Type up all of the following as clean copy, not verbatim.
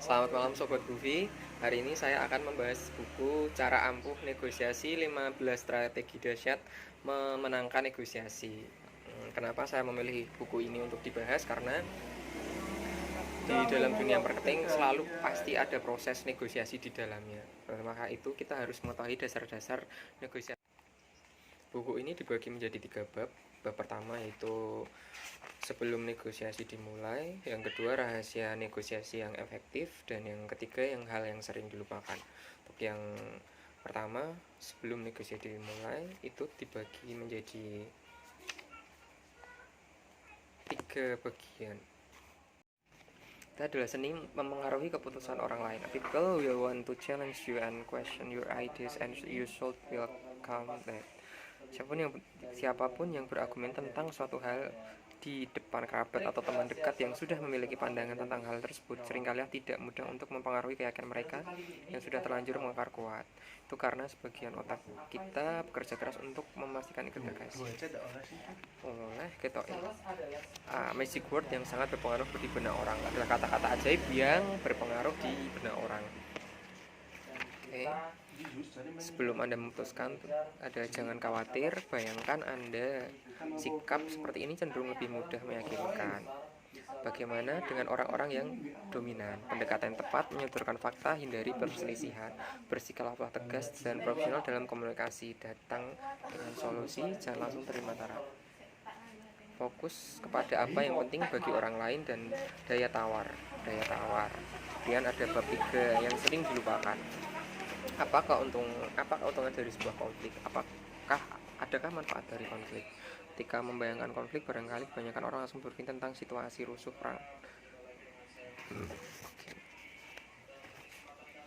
Selamat malam Sobat Goofy. Hari ini saya akan membahas buku Cara Ampuh Negosiasi 15 Strategi Dahsyat Memenangkan Negosiasi. Kenapa saya memilih buku ini untuk dibahas? Karena di dalam dunia marketing selalu pasti ada proses negosiasi di dalamnya. Maka itu kita harus mengetahui dasar-dasar negosiasi. Buku ini dibagi menjadi 3 bab. Bab pertama yaitu sebelum negosiasi dimulai, yang kedua rahasia negosiasi yang efektif, dan yang ketiga yang hal yang sering dilupakan. Untuk yang pertama, sebelum negosiasi dimulai, itu dibagi menjadi 3 bagian. Itu adalah seni memengaruhi keputusan orang lain. People will want to challenge you and question your ideas, and you should welcome that. Siapapun yang berargumen tentang suatu hal di depan kerabat atau teman dekat yang sudah memiliki pandangan tentang hal tersebut seringkali tidak mudah untuk mempengaruhi keyakinan mereka yang sudah terlanjur mengakar kuat. Itu karena sebagian otak kita bekerja keras untuk memastikan integrasi. Oleh ketok magic word yang sangat berpengaruh di benak orang adalah kata-kata ajaib yang berpengaruh di benak orang. Sebelum Anda memutuskan, jangan khawatir. Bayangkan Anda sikap seperti ini cenderung lebih mudah meyakinkan. Bagaimana dengan orang-orang yang dominan? Pendekatan tepat, menyodorkan fakta, hindari perselisihan, bersikaplah tegas dan profesional dalam komunikasi. Datang dengan solusi, jangan langsung terima tarik. Fokus kepada apa yang penting bagi orang lain dan daya tawar. Kemudian ada bab 3 yang sering dilupakan. Apa keuntungan dari sebuah konflik? Adakah manfaat dari konflik? Ketika membayangkan konflik, barangkali kebanyakan orang langsung berpikir tentang situasi rusuh perang.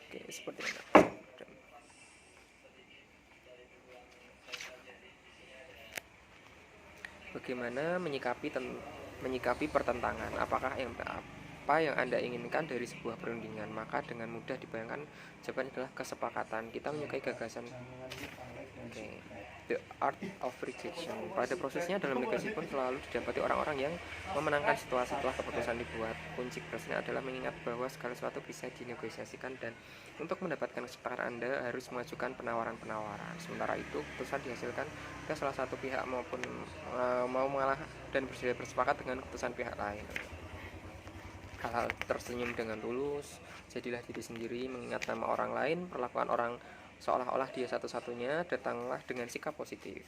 Oke, seperti ini. Bagaimana menyikapi pertentangan? Apa yang Anda inginkan dari sebuah perundingan? Maka dengan mudah dibayangkan jawabannya adalah kesepakatan. Kita menyukai gagasan. The art of rejection. Pada prosesnya dalam negosiasi pun selalu didapati orang-orang yang memenangkan situasi setelah keputusan dibuat. Kunci prosesnya adalah mengingat bahwa segala sesuatu bisa dinegosiasikan, dan untuk mendapatkan kesepakatan Anda harus mengajukan penawaran-penawaran. Sementara itu keputusan dihasilkan ketika salah satu pihak mau mengalah dan bersepakat dengan keputusan pihak lain. Hal-hal tersenyum dengan tulus, jadilah diri sendiri, mengingat nama orang lain, perlakuan orang seolah-olah dia satu-satunya, datanglah dengan sikap positif.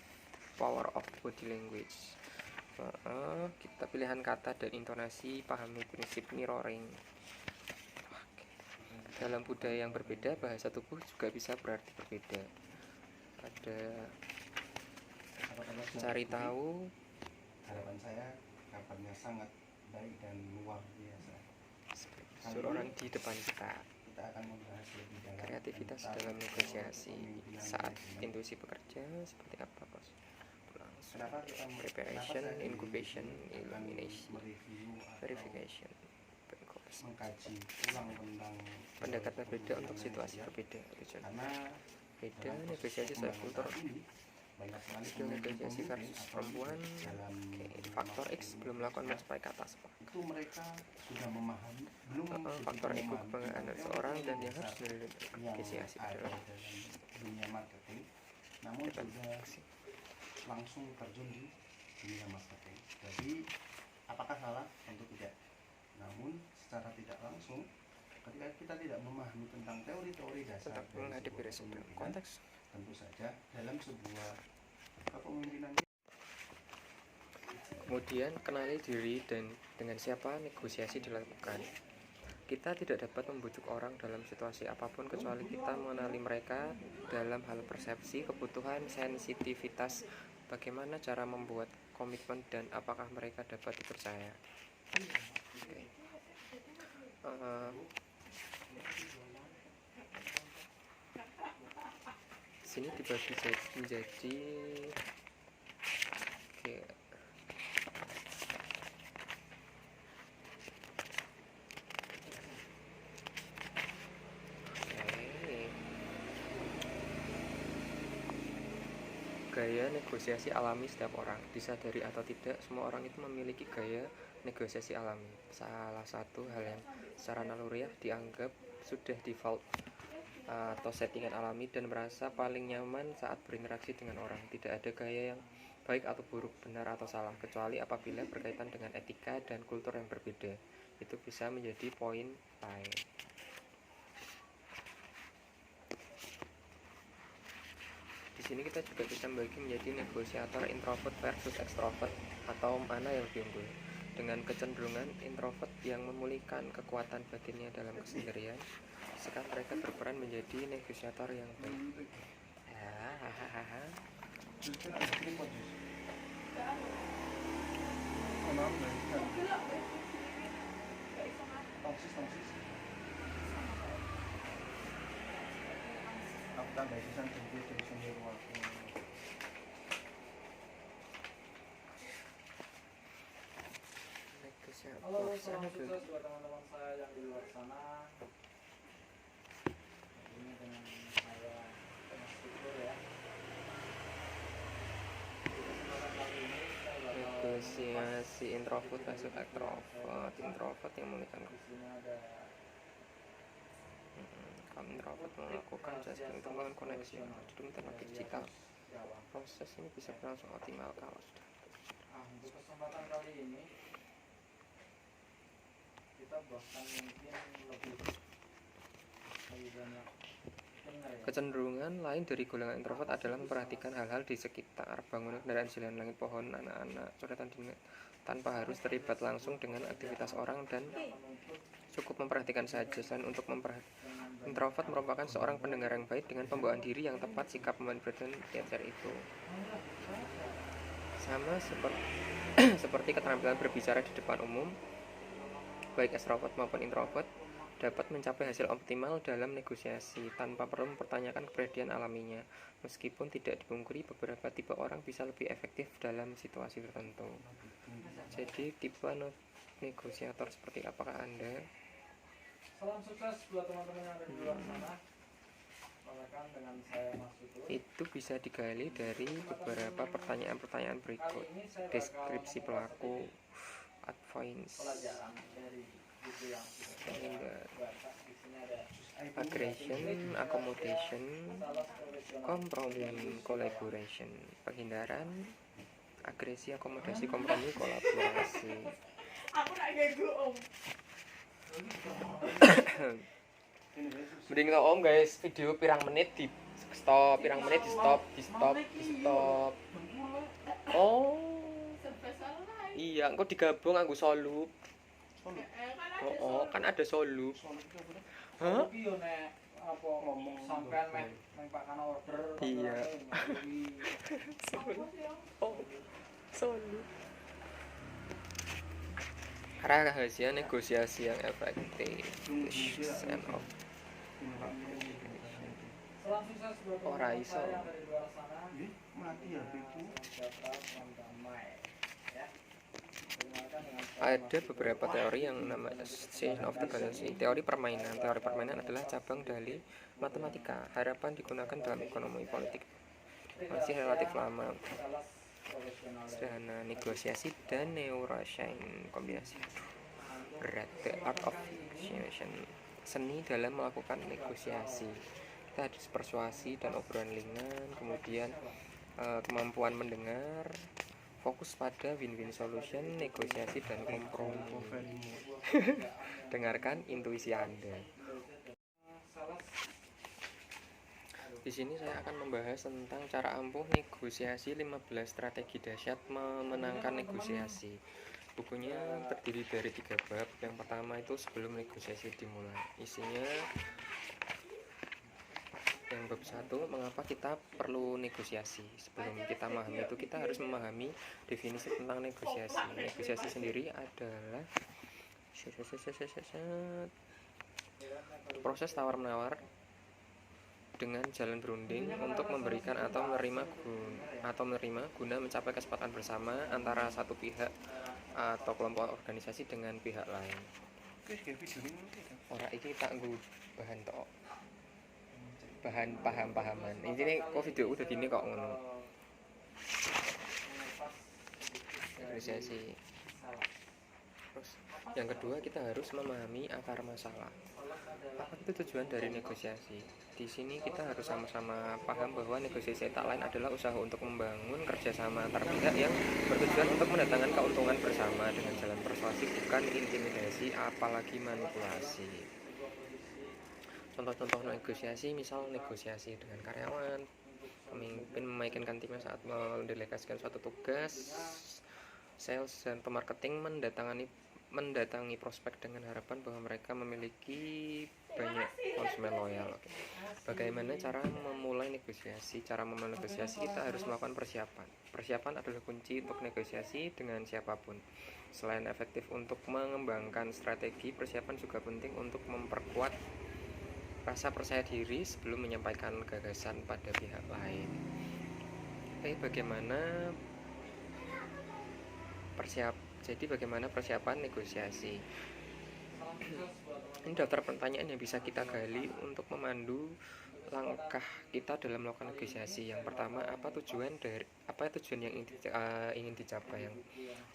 Power of body language. Kita pilihan kata dan intonasi, pahami prinsip mirroring. Dalam budaya yang berbeda, bahasa tubuh juga bisa berarti berbeda. Ada cari tahu. Harapan saya kabarnya sangat baik dan luar biasa. Orang di depan kita akan membahas lebih dalam kreativitas dalam negosiasi saat intuisi bekerja seperti apa, Bos? Preparation, incubation, elimination, verification, mengkaji ulang tentang pendekatan berbeda untuk situasi berbeda. Karena beda negosiasi soal kultur, negosiasi versus perempuan. Faktor X belum melakukan mencapai kata sepakat. Itu mereka sudah memahami faktor ego, kebanggaan seseorang, dan yang harus negosiasi dalam dunia marketing, namun sudah langsung terjun di dunia marketing. Jadi apakah salah? Tentu tidak. Namun secara tidak langsung, ketika kita tidak memahami tentang teori-teori dasar menghadapi resiko konteks, tentu saja dalam sebuah kepemimpinan. Kemudian kenali diri dan dengan siapa negosiasi dilakukan. Kita tidak dapat membujuk orang dalam situasi apapun kecuali kita mengenali mereka dalam hal persepsi, kebutuhan, sensitivitas, bagaimana cara membuat komitmen, dan apakah mereka dapat dipercaya. Sini dibagi menjadi gaya negosiasi alami setiap orang. Disadari atau tidak, semua orang itu memiliki gaya negosiasi alami. Salah satu hal yang secara naluriah dianggap sudah default atau settingan alami dan merasa paling nyaman saat berinteraksi dengan orang. Tidak ada gaya yang baik atau buruk, benar atau salah, kecuali apabila berkaitan dengan etika dan kultur yang berbeda. Itu bisa menjadi poin lain. Di sini kita juga bisa membagi menjadi negosiator introvert versus extrovert atau mana yang lebih unggul. Dengan kecenderungan introvert yang memulihkan kekuatan batinnya dalam kesendirian, sekarang mereka berperan menjadi negosiator yang baik. Hahaha. Aku tambah sisan sedikit dari sendiri waktu. Halo, salam sukses buat teman-teman saya yang di luar sana. Ini dengan saya Mas Fitur ya. Kesempatan kali ini saya bakal Negosiasi introvert versus extrovert. Introvert yang memiliki di sini ada kamu introvert melakukan adjustment untuk membangun koneksi dengan teknologi digital. Jawa. Proses ini bisa berlangsung optimal kalau sudah. Untuk kesempatan kali ini kita bahkan mungkin lebih banyak dengar ya. Kecenderungan lain dari golongan introvert adalah memperhatikan hal-hal di sekitar, bangunan, kendaraan, jalan, langit, pohon, anak-anak, coretan di net, tanpa harus terlibat langsung dengan aktivitas orang dan cukup memperhatikan saja. Selain untuk introvert merupakan seorang pendengar yang baik dengan pembawaan diri yang tepat, sikap memanfaatkan teater itu sama seperti keterampilan berbicara di depan umum. Baik extrovert maupun introvert dapat mencapai hasil optimal dalam negosiasi tanpa perlu mempertanyakan kepribadian alaminya. Meskipun tidak dipungkiri, beberapa tipe orang bisa lebih efektif dalam situasi tertentu. Jadi tipe negosiator seperti apakah Anda? Salam sukses buat teman-teman yang ada di luar sana. Rekan dengan saya Mas Fitur. Itu bisa digali dari beberapa pertanyaan-pertanyaan berikut. Deskripsi pelaku, advice, Pelajaran dari buku yang sudah Sehingga baca. Di sini ada aggression, accommodation, salah profesional. kompromi, collaboration, penghindaran, agresi, akomodasi, kompromi, kolaborasi. Aku nak gego om. Mending tau om guys, video pirang menit di stop, pirang menit di stop. Oh, iya, engko digabung nganggo solup. Oh, kan ada solup. Hah? Iki yo nek apa ngomong sampean meh Pak kana order. Iya. Oh, solup. Rahasia negosiasi yang efektif. Sign of Salam sukses buat Ora teman-teman iso. saya yang ada di luar sana. Ih, mati ya beku. Sejahtera dan damai. Ya. Perkenalkan dengan saya Ada Mas Fitur. beberapa teori yang namanya Chain of the Galaxy. Teori permainan. Teori permainan adalah cabang dari matematika. Harapan digunakan dalam ekonomi politik. Masih relatif lama. Salah profesional dari Sederhana, negosiasi dan neuroscience kombinasi. Berat, the art of negotiation. Seni dalam melakukan negosiasi. Kita harus persuasi dan obrolan ringan, kemudian kemampuan mendengar, fokus pada win-win solution, negosiasi dan kompromi. Dengarkan intuisi Anda. salah Di sini saya akan membahas tentang cara ampuh negosiasi 15 strategi dahsyat memenangkan negosiasi. Bukunya terdiri dari 3 bab. Yang pertama itu sebelum negosiasi dimulai. Isinya yang bab 1, mengapa kita perlu negosiasi. Sebelum kita memahami itu, kita harus memahami definisi tentang negosiasi. Negosiasi sendiri adalah proses tawar-menawar dengan jalan berunding untuk memberikan atau menerima guna mencapai kesepakatan bersama antara satu pihak atau kelompok organisasi dengan pihak lain. Ora iki tak nggo bahan tok. Bahan paham-pahaman. Intine kok video udah gini kok ngono. Negosiasi. salah. Terus Yang kedua, kita harus memahami akar masalah. Apa itu tujuan dari negosiasi? Di sini kita harus sama-sama paham bahwa negosiasi tak lain adalah usaha untuk membangun kerjasama antar pihak yang bertujuan untuk mendatangkan keuntungan bersama dengan jalan persuasi, bukan intimidasi, apalagi manipulasi. Contoh-contoh negosiasi, misal negosiasi dengan karyawan, pemimpin meyakinkan timnya saat mendelegasikan suatu tugas. Sales dan pemarketing mendatangi prospek dengan harapan bahwa mereka memiliki banyak konsumen loyal. Oke. Bagaimana cara memulai negosiasi? Cara memulai negosiasi kita harus melakukan persiapan. Persiapan adalah kunci untuk negosiasi dengan siapapun. Selain efektif untuk mengembangkan strategi, persiapan juga penting untuk memperkuat rasa percaya diri sebelum menyampaikan gagasan pada pihak lain. Oke, bagaimana persiapan negosiasi? Ini daftar pertanyaan yang bisa kita gali untuk memandu langkah kita dalam melakukan negosiasi. Yang pertama, apa tujuan yang ingin dicapai? Yang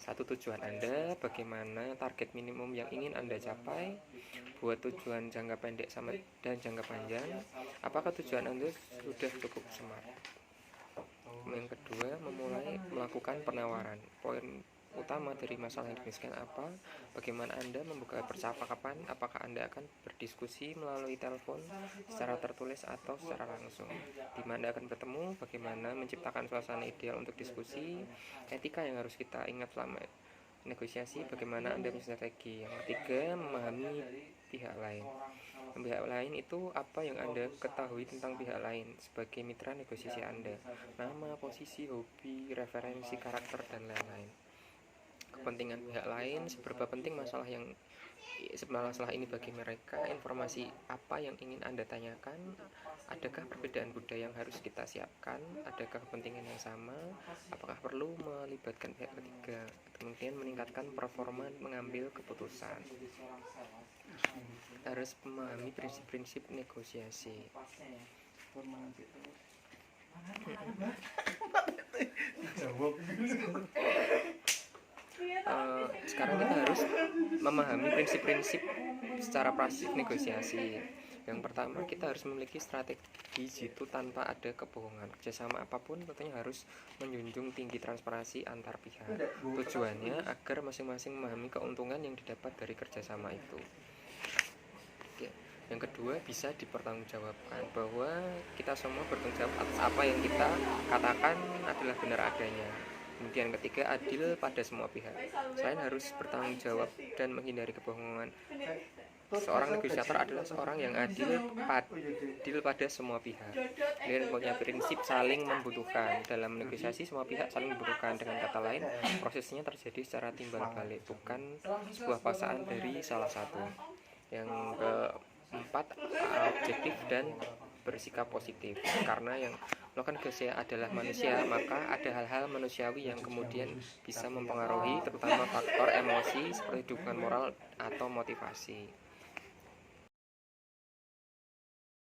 satu, tujuan Anda, bagaimana target minimum yang ingin Anda capai, buat tujuan jangka pendek dan jangka panjang, apakah tujuan Anda sudah cukup smart? Yang kedua, melakukan penawaran. Poin utama dari masalah yang didiskusikan apa, bagaimana Anda membuka percakapan, apakah Anda akan berdiskusi melalui telepon, secara tertulis atau secara langsung, di mana Anda akan bertemu, bagaimana menciptakan suasana ideal untuk diskusi, etika yang harus kita ingat selama negosiasi, bagaimana Anda punya strategi. Yang ketiga, memahami pihak lain. Pihak lain itu apa yang Anda ketahui tentang pihak lain sebagai mitra negosiasi Anda, nama, posisi, hobi, referensi, karakter, dan lain-lain. Kepentingan pihak lain, seberapa penting masalah ini bagi mereka, informasi apa yang ingin Anda tanyakan, adakah perbedaan budaya yang harus kita siapkan, adakah kepentingan yang sama, apakah perlu melibatkan pihak ketiga, kemudian meningkatkan performa mengambil keputusan. Harus memahami prinsip-prinsip negosiasi. Sekarang kita harus memahami prinsip-prinsip secara pasif negosiasi. Yang pertama, kita harus memiliki strategi jitu tanpa ada kebohongan. Kerjasama apapun tentunya harus menjunjung tinggi transparansi antar pihak. Tujuannya agar masing-masing memahami keuntungan yang didapat dari kerjasama itu. Oke. Yang kedua, bisa dipertanggungjawabkan bahwa kita semua bertanggung jawab atas apa yang kita katakan adalah benar adanya. Kemudian ketiga, adil pada semua pihak. Selain harus bertanggung jawab dan menghindari kebohongan, seorang negosiator adalah seorang yang adil pada semua pihak. Dia punya prinsip saling membutuhkan. Dalam negosiasi, semua pihak saling membutuhkan. Dengan kata lain, prosesnya terjadi secara timbal balik, bukan sebuah paksaan dari salah satu. Yang keempat, objektif dan bersikap positif. Karena yang melakukan negosiasi adalah manusia, maka ada hal-hal manusiawi yang kemudian bisa mempengaruhi, terutama faktor emosi seperti dukungan moral atau motivasi.